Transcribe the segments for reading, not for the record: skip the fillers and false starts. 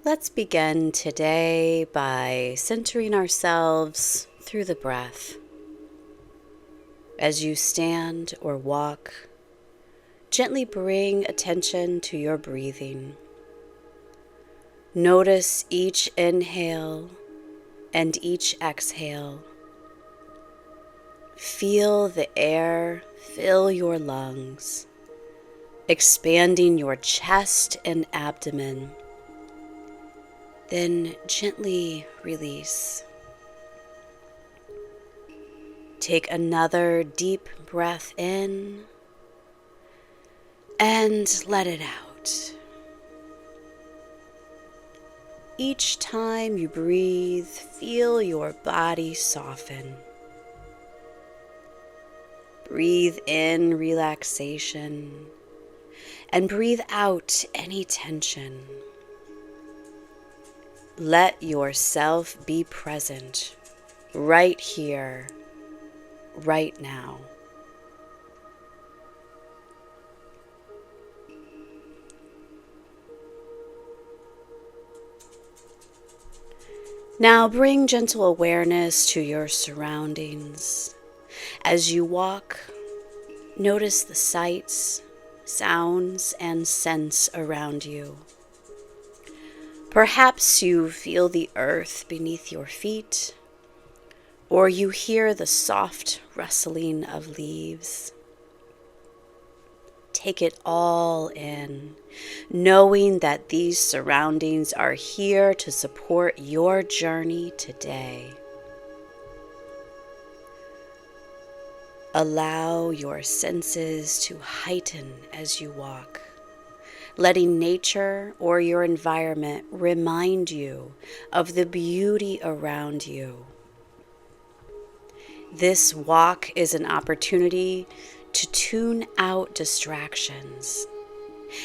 Let's begin today by centering ourselves through the breath. As you stand or walk, gently bring attention to your breathing. Notice each inhale and each exhale. Feel the air fill your lungs, expanding your chest and abdomen. Then gently release. Take another deep breath in and let it out. Each time you breathe, feel your body soften. Breathe in relaxation and breathe out any tension. Let yourself be present right here, right now. Now bring gentle awareness to your surroundings. As you walk, notice the sights, sounds, and scents around you. Perhaps you feel the earth beneath your feet, or you hear the soft rustling of leaves. Take it all in, knowing that these surroundings are here to support your journey today. Allow your senses to heighten as you walk, letting nature or your environment remind you of the beauty around you. This walk is an opportunity to tune out distractions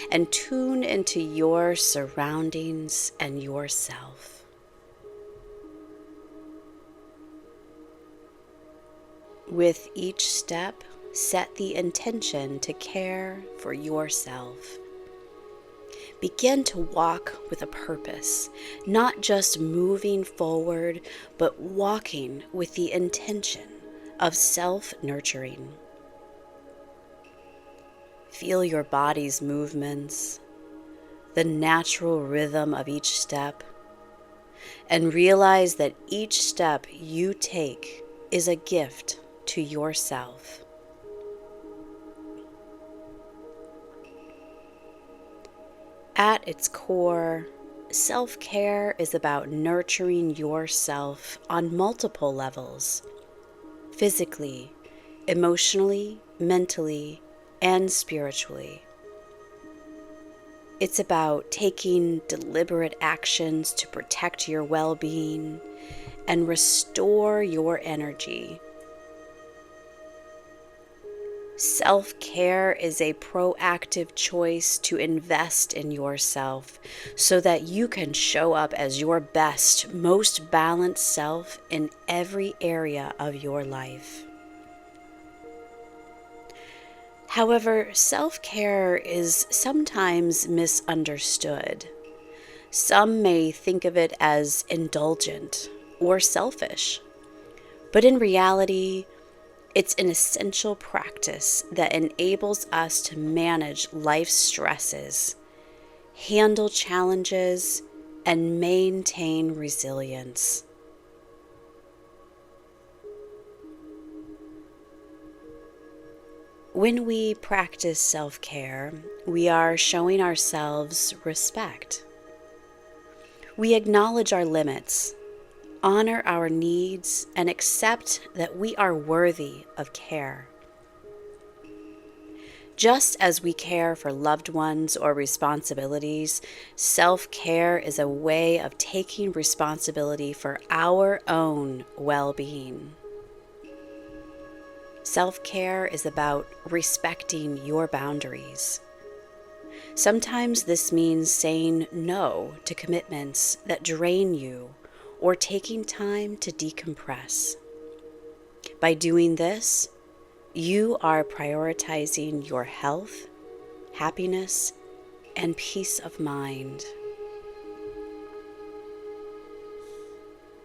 and tune into your surroundings and yourself. With each step, set the intention to care for yourself. Begin to walk with a purpose, not just moving forward, but walking with the intention of self-nurturing. Feel your body's movements, the natural rhythm of each step, and realize that each step you take is a gift to yourself. At its core, self-care is about nurturing yourself on multiple levels: physically, emotionally, mentally, and spiritually. It's about taking deliberate actions to protect your well-being and restore your energy. Self-care is a proactive choice to invest in yourself so that you can show up as your best, most balanced self in every area of your life. However, self-care is sometimes misunderstood. Some may think of it as indulgent or selfish, but in reality, it's an essential practice that enables us to manage life's stresses, handle challenges, and maintain resilience. When we practice self-care, we are showing ourselves respect. We acknowledge our limits, honor our needs, and accept that we are worthy of care. Just as we care for loved ones or responsibilities, self-care is a way of taking responsibility for our own well-being. Self-care is about respecting your boundaries. Sometimes this means saying no to commitments that drain you or taking time to decompress. By doing this, you are prioritizing your health, happiness, and peace of mind.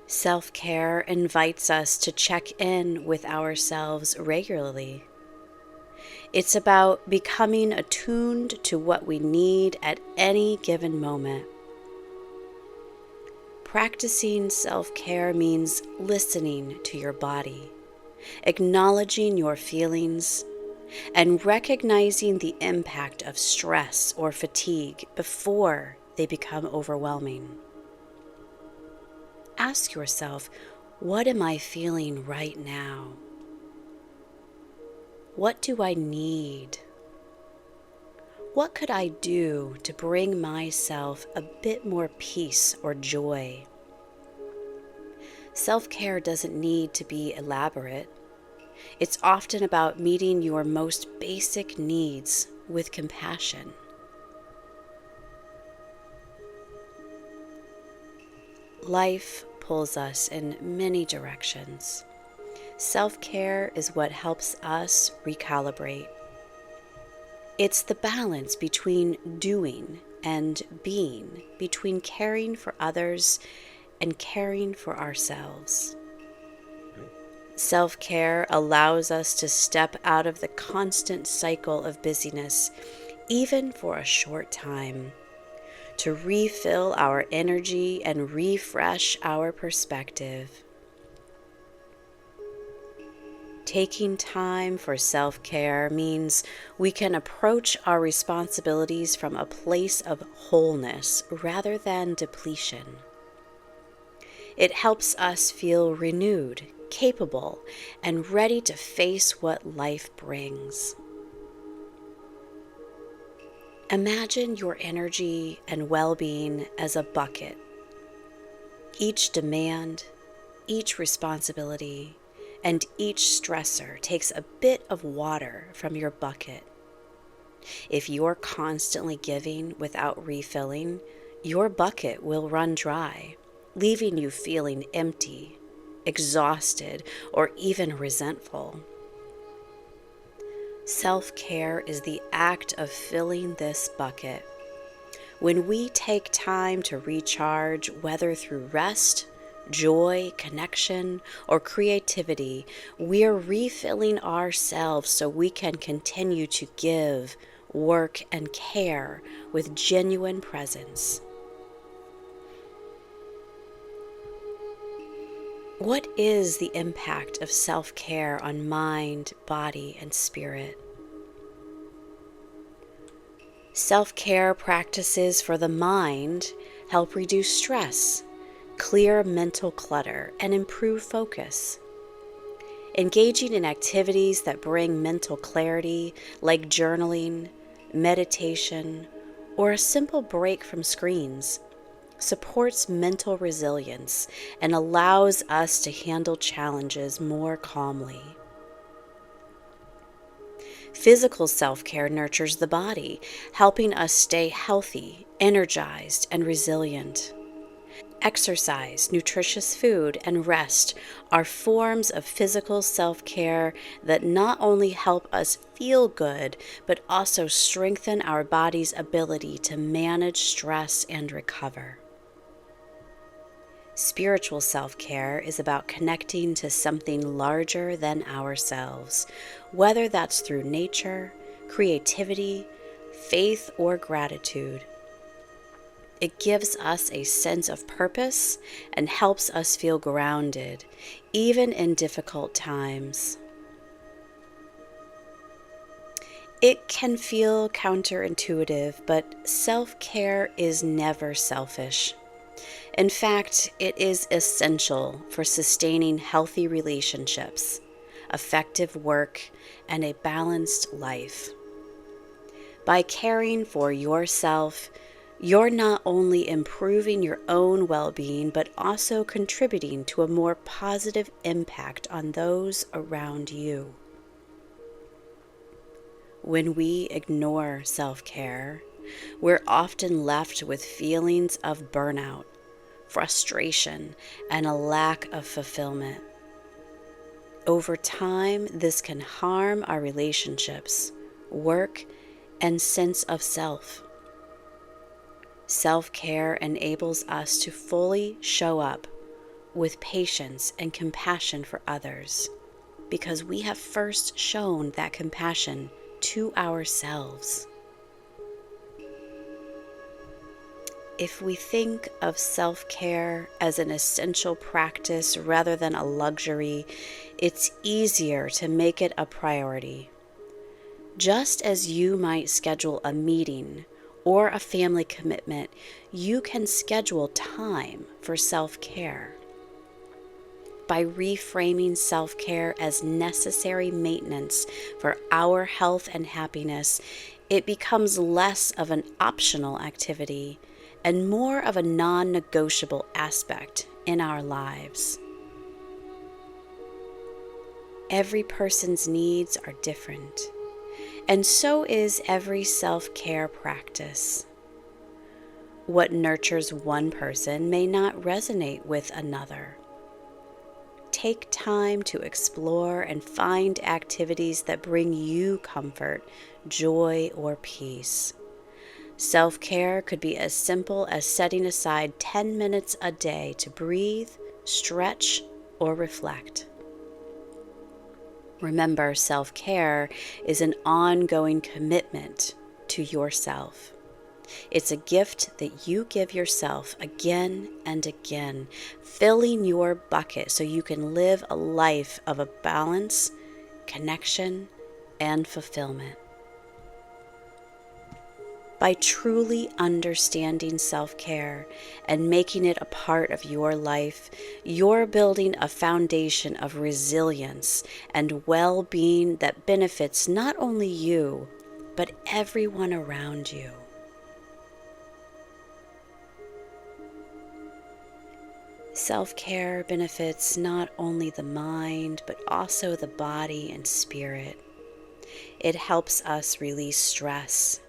Self-care invites us to check in with ourselves regularly. It's about becoming attuned to what we need at any given moment. Practicing self-care means listening to your body, acknowledging your feelings, and recognizing the impact of stress or fatigue before they become overwhelming. Ask yourself, what am I feeling right now? What do I need? What could I do to bring myself a bit more peace or joy? Self-care doesn't need to be elaborate. It's often about meeting your most basic needs with compassion. Life pulls us in many directions. Self-care is what helps us recalibrate. It's the balance between doing and being, between caring for others and caring for ourselves. Self-care allows us to step out of the constant cycle of busyness, even for a short time, to refill our energy and refresh our perspective. Taking time for self-care means we can approach our responsibilities from a place of wholeness rather than depletion. It helps us feel renewed, capable, and ready to face what life brings. Imagine your energy and well-being as a bucket. Each demand, each responsibility, and each stressor takes a bit of water from your bucket. If you're constantly giving without refilling, your bucket will run dry, leaving you feeling empty, exhausted, or even resentful. Self-care is the act of filling this bucket. When we take time to recharge, whether through rest, joy, connection, or creativity, we're refilling ourselves so we can continue to give, work, and care with genuine presence. What is the impact of self-care on mind, body, and spirit? Self-care practices for the mind help reduce stress, clear mental clutter, and improve focus. Engaging in activities that bring mental clarity, like journaling, meditation, or a simple break from screens, supports mental resilience and allows us to handle challenges more calmly. Physical self-care nurtures the body, helping us stay healthy, energized, and resilient. Exercise, nutritious food, and rest are forms of physical self-care that not only help us feel good, but also strengthen our body's ability to manage stress and recover. Spiritual self-care is about connecting to something larger than ourselves, whether that's through nature, creativity, faith, or gratitude. It gives us a sense of purpose and helps us feel grounded, even in difficult times. It can feel counterintuitive, but self-care is never selfish. In fact, it is essential for sustaining healthy relationships, effective work, and a balanced life. By caring for yourself, you're not only improving your own well-being, but also contributing to a more positive impact on those around you. When we ignore self-care, we're often left with feelings of burnout, frustration, and a lack of fulfillment. Over time, this can harm our relationships, work, and sense of self. Self-care enables us to fully show up, with patience and compassion for others, because we have first shown that compassion to ourselves. If we think of self-care as an essential practice rather than a luxury, it's easier to make it a priority. Just as you might schedule a meeting or a family commitment, you can schedule time for self-care. By reframing self-care as necessary maintenance for our health and happiness, it becomes less of an optional activity and more of a non-negotiable aspect in our lives. Every person's needs are different, and so is every self-care practice. What nurtures one person may not resonate with another. Take time to explore and find activities that bring you comfort, joy, or peace. Self-care could be as simple as setting aside 10 minutes a day to breathe, stretch, or reflect. Remember, self-care is an ongoing commitment to yourself. It's a gift that you give yourself again and again, filling your bucket so you can live a life of a balance, connection, and fulfillment. By truly understanding self-care and making it a part of your life, you're building a foundation of resilience and well-being that benefits not only you, but everyone around you. Self-care benefits not only the mind, but also the body and spirit. It helps us release stress,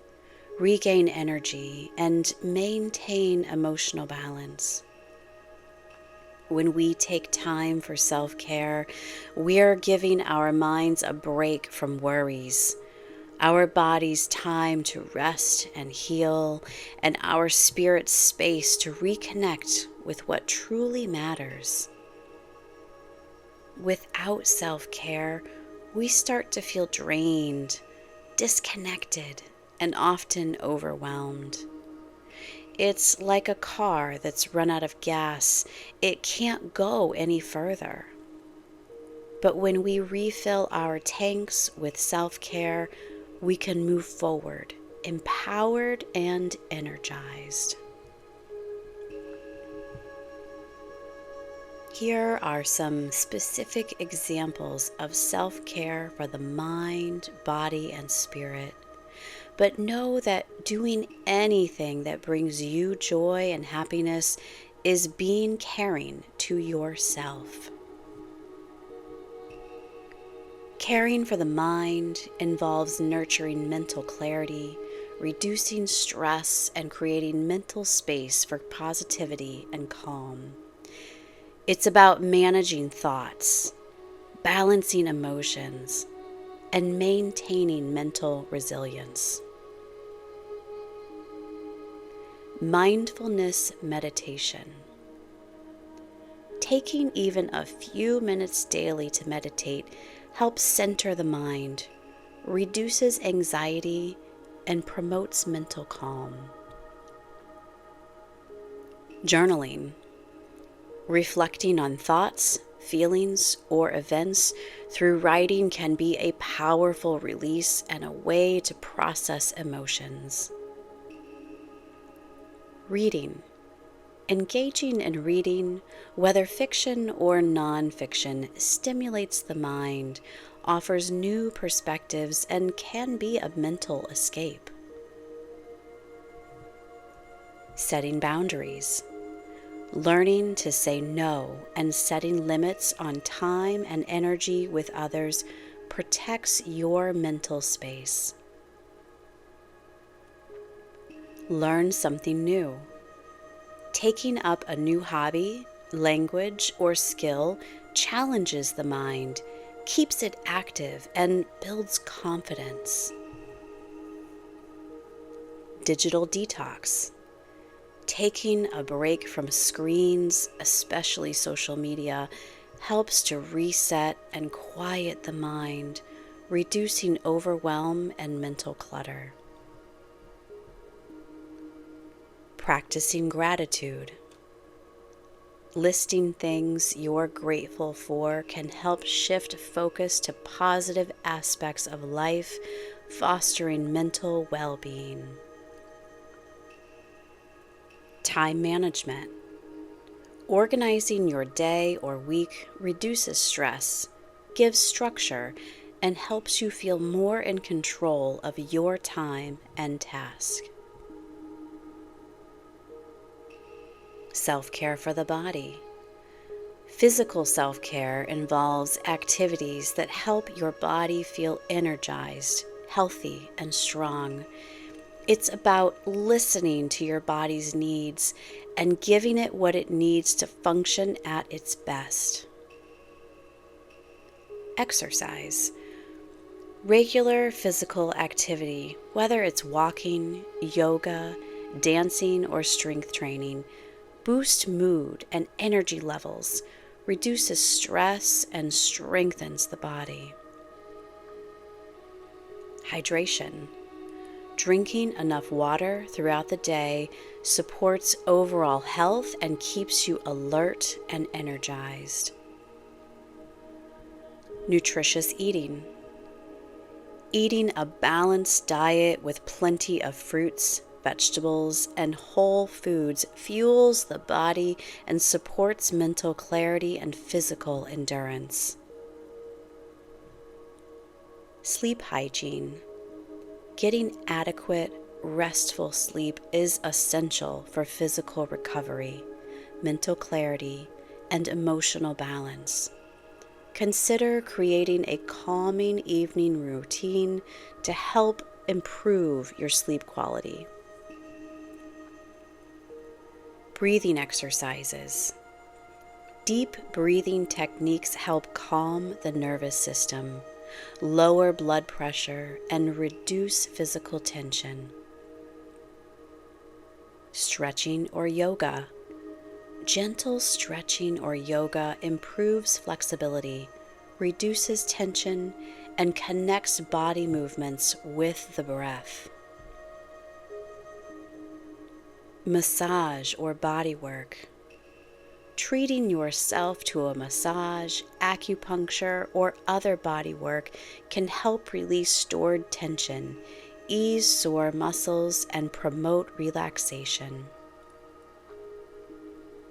regain energy, and maintain emotional balance. When we take time for self-care, we're giving our minds a break from worries, our bodies time to rest and heal, and our spirit space to reconnect with what truly matters. Without self-care, we start to feel drained, disconnected, and often overwhelmed. It's like a car that's run out of gas. It can't go any further. But when we refill our tanks with self-care, we can move forward, empowered and energized. Here are some specific examples of self-care for the mind, body, and spirit. But know that doing anything that brings you joy and happiness is being caring to yourself. Caring for the mind involves nurturing mental clarity, reducing stress, and creating mental space for positivity and calm. It's about managing thoughts, balancing emotions, and maintaining mental resilience. Mindfulness meditation. Taking even a few minutes daily to meditate helps center the mind, reduces anxiety, and promotes mental calm. Journaling. Reflecting on thoughts, feelings, or events through writing can be a powerful release and a way to process emotions. Reading. Engaging in reading, whether fiction or nonfiction, stimulates the mind, offers new perspectives, and can be a mental escape. Setting boundaries. Learning to say no and setting limits on time and energy with others protects your mental space. Learn something new. Taking up a new hobby, language, or skill challenges the mind, keeps it active, and builds confidence. Digital detox. Taking a break from screens, especially social media, helps to reset and quiet the mind, reducing overwhelm and mental clutter. Practicing gratitude. Listing things you're grateful for can help shift focus to positive aspects of life, fostering mental well-being. Time management. Organizing your day or week reduces stress, gives structure, and helps you feel more in control of your time and task. Self-care for the body. Physical self-care involves activities that help your body feel energized, healthy, and strong. It's about listening to your body's needs and giving it what it needs to function at its best. Exercise. Regular physical activity, whether it's walking, yoga, dancing, or strength training, boosts mood and energy levels, reduces stress, and strengthens the body. Hydration. Drinking enough water throughout the day supports overall health and keeps you alert and energized. Nutritious eating. Eating a balanced diet with plenty of fruits, vegetables, and whole foods fuels the body and supports mental clarity and physical endurance. Sleep hygiene. Getting adequate, restful sleep is essential for physical recovery, mental clarity, and emotional balance. Consider creating a calming evening routine to help improve your sleep quality. Breathing exercises. Deep breathing techniques help calm the nervous system, lower blood pressure, and reduce physical tension. Stretching or yoga. Gentle stretching or yoga improves flexibility, reduces tension, and connects body movements with the breath. Massage or body work. Treating yourself to a massage, acupuncture, or other body work can help release stored tension, ease sore muscles, and promote relaxation.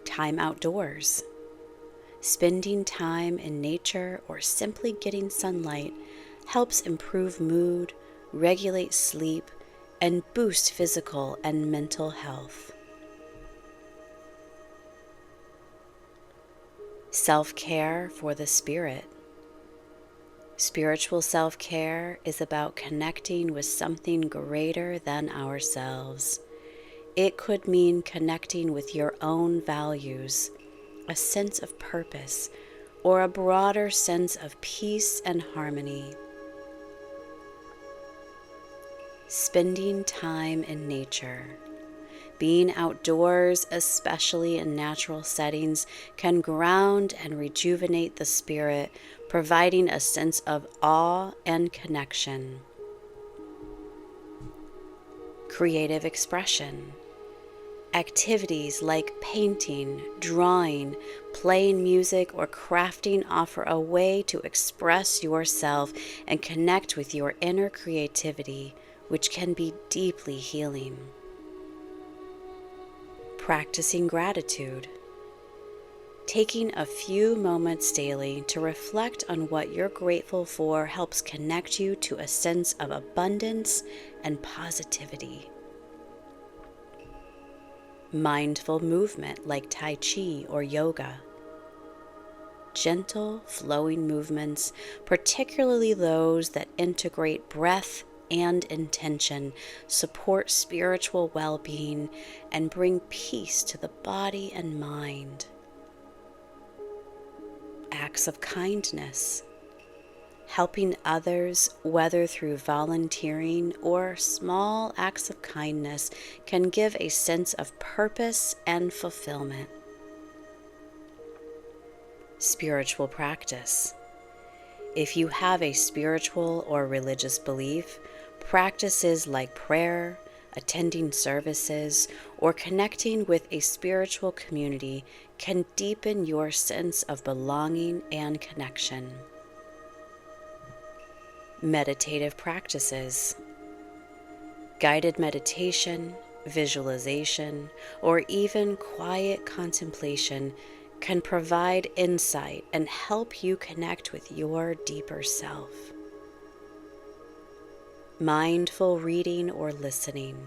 Time outdoors. Spending time in nature or simply getting sunlight helps improve mood, regulate sleep, and boost physical and mental health. Self-care for the spirit. Spiritual self-care is about connecting with something greater than ourselves. It could mean connecting with your own values, a sense of purpose, or a broader sense of peace and harmony. Spending time in nature. Being outdoors, especially in natural settings, can ground and rejuvenate the spirit, providing a sense of awe and connection. Creative expression. Activities like painting, drawing, playing music, or crafting offer a way to express yourself and connect with your inner creativity, which can be deeply healing. Practicing gratitude. Taking a few moments daily to reflect on what you're grateful for helps connect you to a sense of abundance and positivity. Mindful movement like Tai Chi or yoga. Gentle, flowing movements, particularly those that integrate breath and intention, support spiritual well-being and bring peace to the body and mind. Acts of kindness. Helping others, whether through volunteering or small acts of kindness, can give a sense of purpose and fulfillment. Spiritual practice. If you have a spiritual or religious belief, practices like prayer, attending services, or connecting with a spiritual community can deepen your sense of belonging and connection. Meditative practices. Guided meditation, visualization, or even quiet contemplation can provide insight and help you connect with your deeper self. Mindful reading or listening.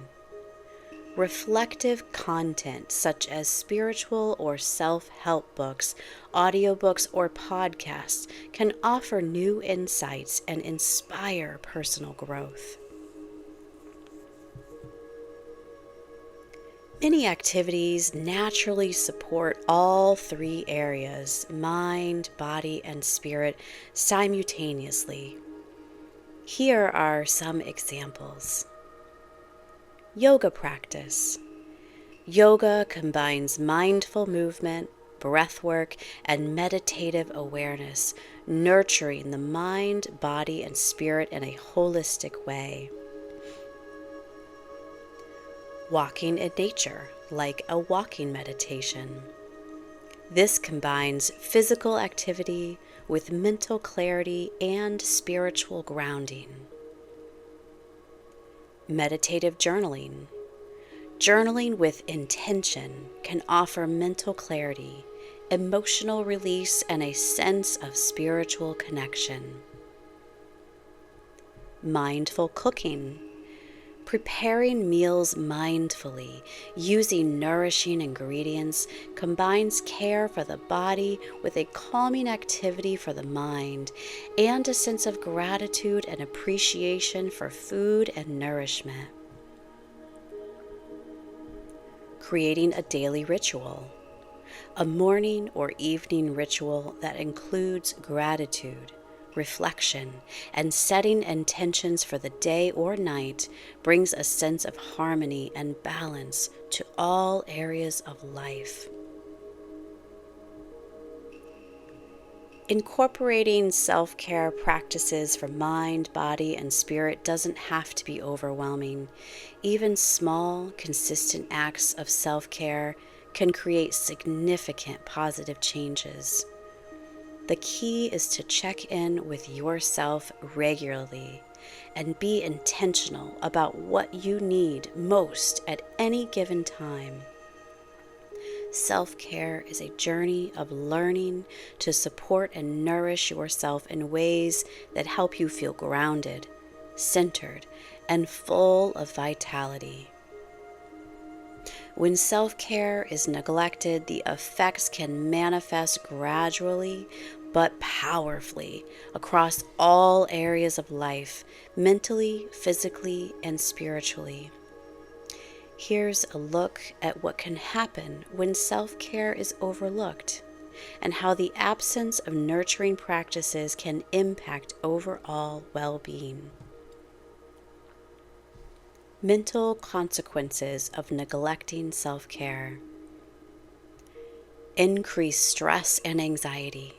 Reflective content such as spiritual or self-help books, audiobooks, or podcasts can offer new insights and inspire personal growth. Many activities naturally support all three areas, mind, body, and spirit, simultaneously. Here are some examples. Yoga practice. Yoga combines mindful movement, breath work, and meditative awareness, nurturing the mind, body, and spirit in a holistic way. Walking in nature, like a walking meditation. This combines physical activity with mental clarity and spiritual grounding. Meditative journaling. Journaling with intention can offer mental clarity, emotional release, and a sense of spiritual connection. Mindful cooking. Preparing meals mindfully, using nourishing ingredients, combines care for the body with a calming activity for the mind and a sense of gratitude and appreciation for food and nourishment. Creating a daily ritual. A morning or evening ritual that includes gratitude, reflection, and setting intentions for the day or night brings a sense of harmony and balance to all areas of life. Incorporating self-care practices for mind, body, and spirit doesn't have to be overwhelming. Even small, consistent acts of self-care can create significant positive changes. The key is to check in with yourself regularly and be intentional about what you need most at any given time. Self-care is a journey of learning to support and nourish yourself in ways that help you feel grounded, centered, and full of vitality. When self-care is neglected, the effects can manifest gradually but powerfully across all areas of life, mentally, physically, and spiritually. Here's a look at what can happen when self-care is overlooked and how the absence of nurturing practices can impact overall well-being. Mental consequences of neglecting self-care. Increased stress and anxiety.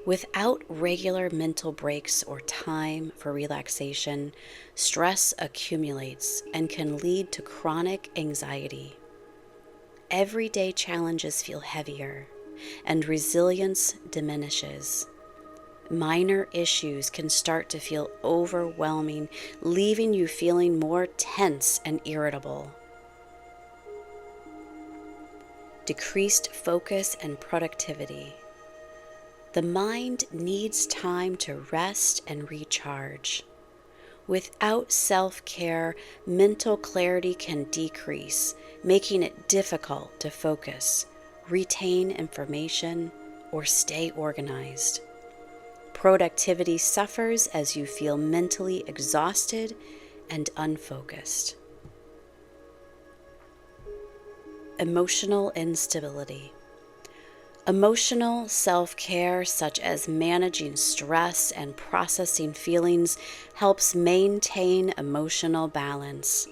Without regular mental breaks or time for relaxation, stress accumulates and can lead to chronic anxiety. Everyday challenges feel heavier, and resilience diminishes. Minor issues can start to feel overwhelming, leaving you feeling more tense and irritable. Decreased focus and productivity. The mind needs time to rest and recharge. Without self-care, mental clarity can decrease, making it difficult to focus, retain information, or stay organized. Productivity suffers as you feel mentally exhausted and unfocused. Emotional instability. Emotional self-care, such as managing stress and processing feelings, helps maintain emotional balance.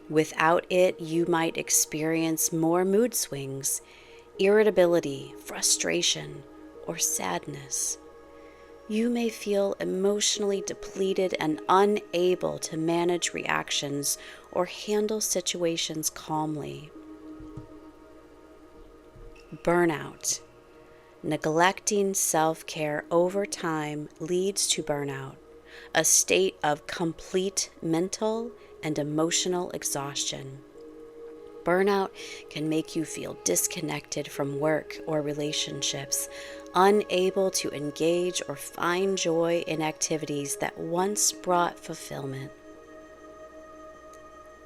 Without it, you might experience more mood swings, irritability, frustration, or sadness. You may feel emotionally depleted and unable to manage reactions or handle situations calmly. Burnout. Neglecting self-care over time leads to burnout, a state of complete mental and emotional exhaustion. Burnout can make you feel disconnected from work or relationships, unable to engage or find joy in activities that once brought fulfillment.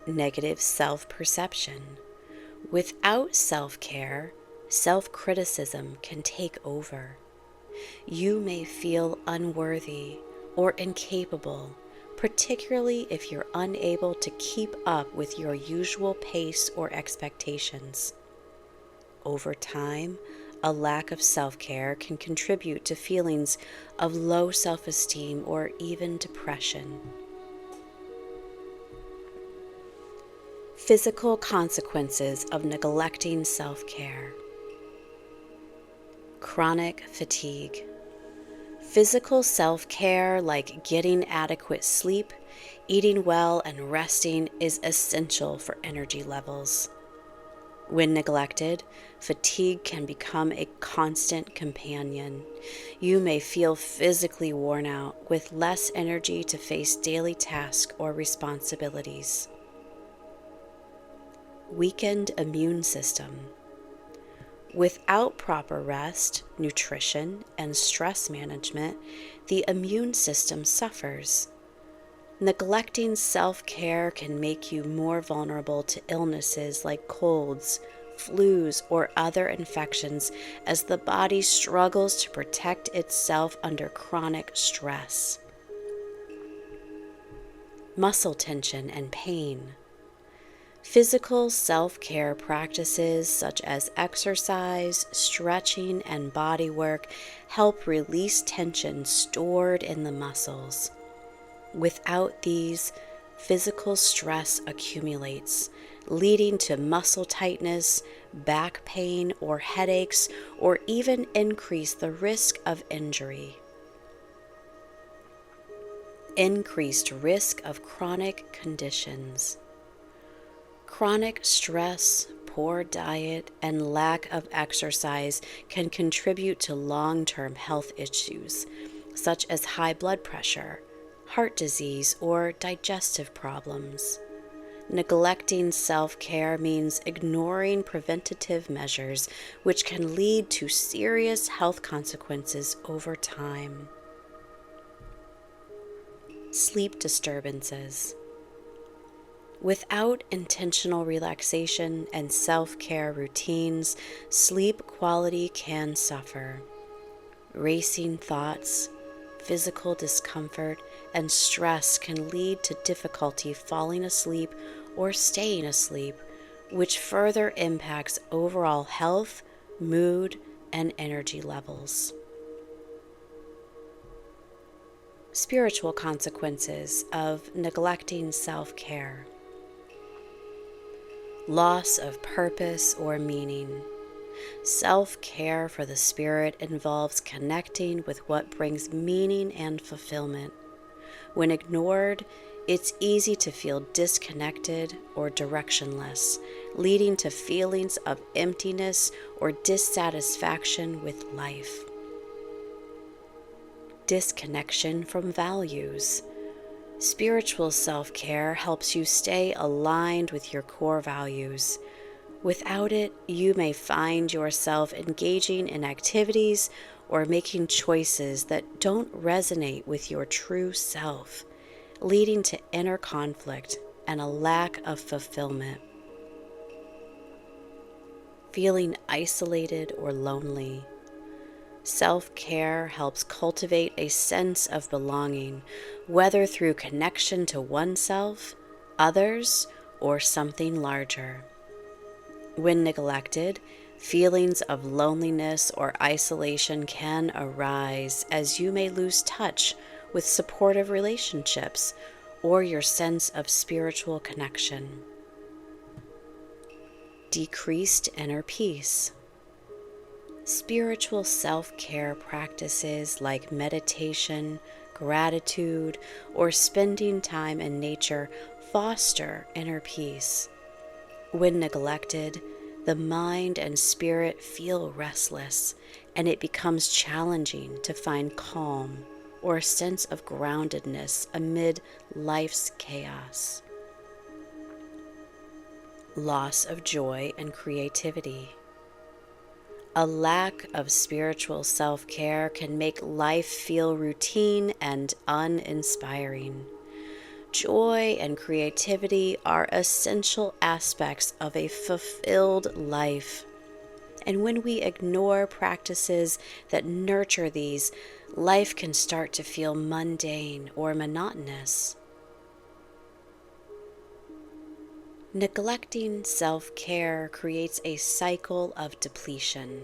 Negative self-perception. Without self-care, self-criticism can take over. You may feel unworthy or incapable, particularly if you're unable to keep up with your usual pace or expectations. Over time, a lack of self-care can contribute to feelings of low self-esteem or even depression. Physical consequences of neglecting self-care. Chronic fatigue. Physical self-care, like getting adequate sleep, eating well, and resting, is essential for energy levels. When neglected, fatigue can become a constant companion. You may feel physically worn out, with less energy to face daily tasks or responsibilities. Weakened immune system. Without proper rest, nutrition, and stress management, the immune system suffers. Neglecting self-care can make you more vulnerable to illnesses like colds, flus, or other infections as the body struggles to protect itself under chronic stress. Muscle tension and pain. Physical self-care practices such as exercise, stretching, and body work help release tension stored in the muscles. Without these, physical stress accumulates, leading to muscle tightness, back pain, or headaches, or even increase the risk of injury. Increased risk of chronic conditions. Chronic stress, poor diet, and lack of exercise can contribute to long-term health issues, such as high blood pressure, heart disease, or digestive problems. Neglecting self-care means ignoring preventative measures, which can lead to serious health consequences over time. Sleep disturbances. Without intentional relaxation and self-care routines, sleep quality can suffer. Racing thoughts, physical discomfort, and stress can lead to difficulty falling asleep or staying asleep, which further impacts overall health, mood, and energy levels. Spiritual consequences of neglecting self-care. Loss of purpose or meaning. Self-care for the spirit involves connecting with what brings meaning and fulfillment. When ignored, it's easy to feel disconnected or directionless, leading to feelings of emptiness or dissatisfaction with life. Disconnection from values. Spiritual self-care helps you stay aligned with your core values. Without it, you may find yourself engaging in activities or making choices that don't resonate with your true self, leading to inner conflict and a lack of fulfillment. Feeling isolated or lonely. Self-care helps cultivate a sense of belonging, whether through connection to oneself, others, or something larger. When neglected, feelings of loneliness or isolation can arise as you may lose touch with supportive relationships or your sense of spiritual connection. Decreased inner peace. Spiritual self-care practices like meditation, gratitude, or spending time in nature foster inner peace. When neglected, the mind and spirit feel restless, and it becomes challenging to find calm or a sense of groundedness amid life's chaos. Loss of joy and creativity. A lack of spiritual self-care can make life feel routine and uninspiring. Joy and creativity are essential aspects of a fulfilled life. And when we ignore practices that nurture these, life can start to feel mundane or monotonous. Neglecting self-care creates a cycle of depletion.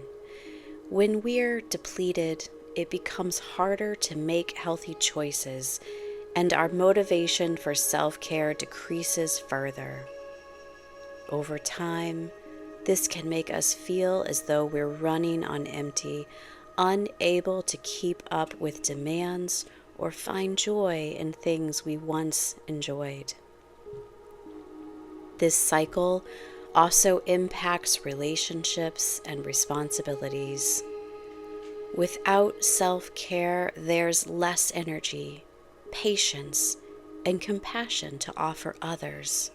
When we're depleted, it becomes harder to make healthy choices, and our motivation for self-care decreases further. Over time, this can make us feel as though we're running on empty, unable to keep up with demands or find joy in things we once enjoyed. This cycle also impacts relationships and responsibilities. Without self-care, there's less energy, patience, and compassion to offer others.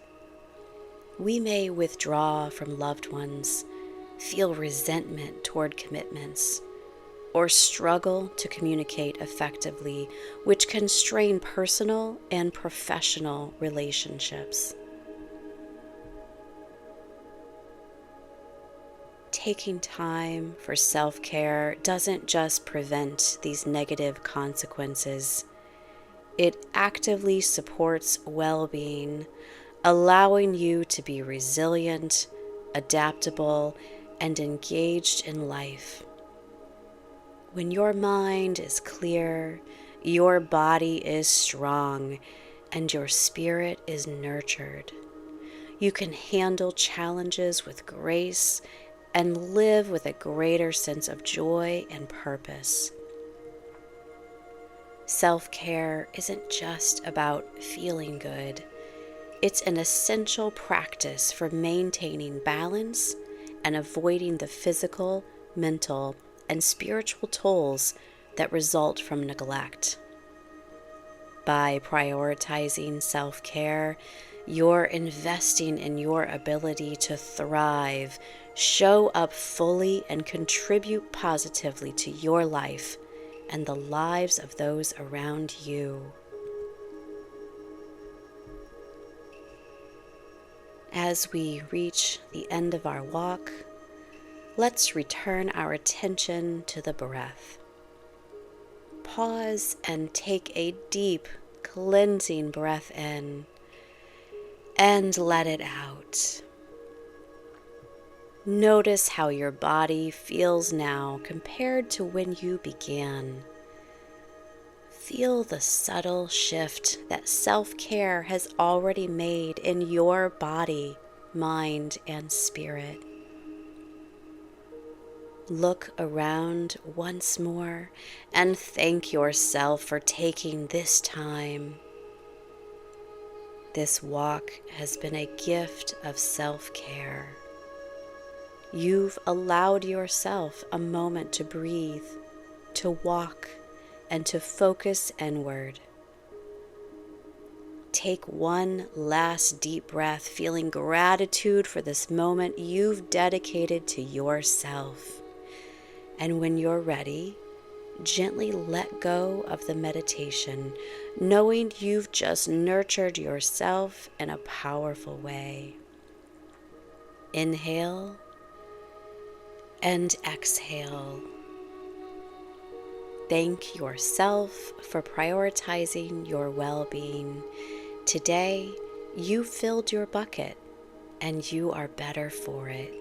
We may withdraw from loved ones, feel resentment toward commitments, or struggle to communicate effectively, which can strain personal and professional relationships. Taking time for self-care doesn't just prevent these negative consequences. It actively supports well-being, allowing you to be resilient, adaptable, and engaged in life. When your mind is clear, your body is strong, and your spirit is nurtured, you can handle challenges with grace and live with a greater sense of joy and purpose. Self-care isn't just about feeling good. It's an essential practice for maintaining balance and avoiding the physical, mental, and spiritual tolls that result from neglect. By prioritizing self-care, you're investing in your ability to thrive, show up fully, and contribute positively to your life and the lives of those around you. As we reach the end of our walk, let's return our attention to the breath. Pause and take a deep, cleansing breath in, and let it out. Notice how your body feels now compared to when you began. Feel the subtle shift that self-care has already made in your body, mind, and spirit. Look around once more and thank yourself for taking this time. This walk has been a gift of self-care. You've allowed yourself a moment to breathe, to walk, and to focus inward. Take one last deep breath, feeling gratitude for this moment you've dedicated to yourself. And when you're ready, gently let go of the meditation, knowing you've just nurtured yourself in a powerful way. Inhale and exhale. Thank yourself for prioritizing your well-being. Today, you filled your bucket, and you are better for it.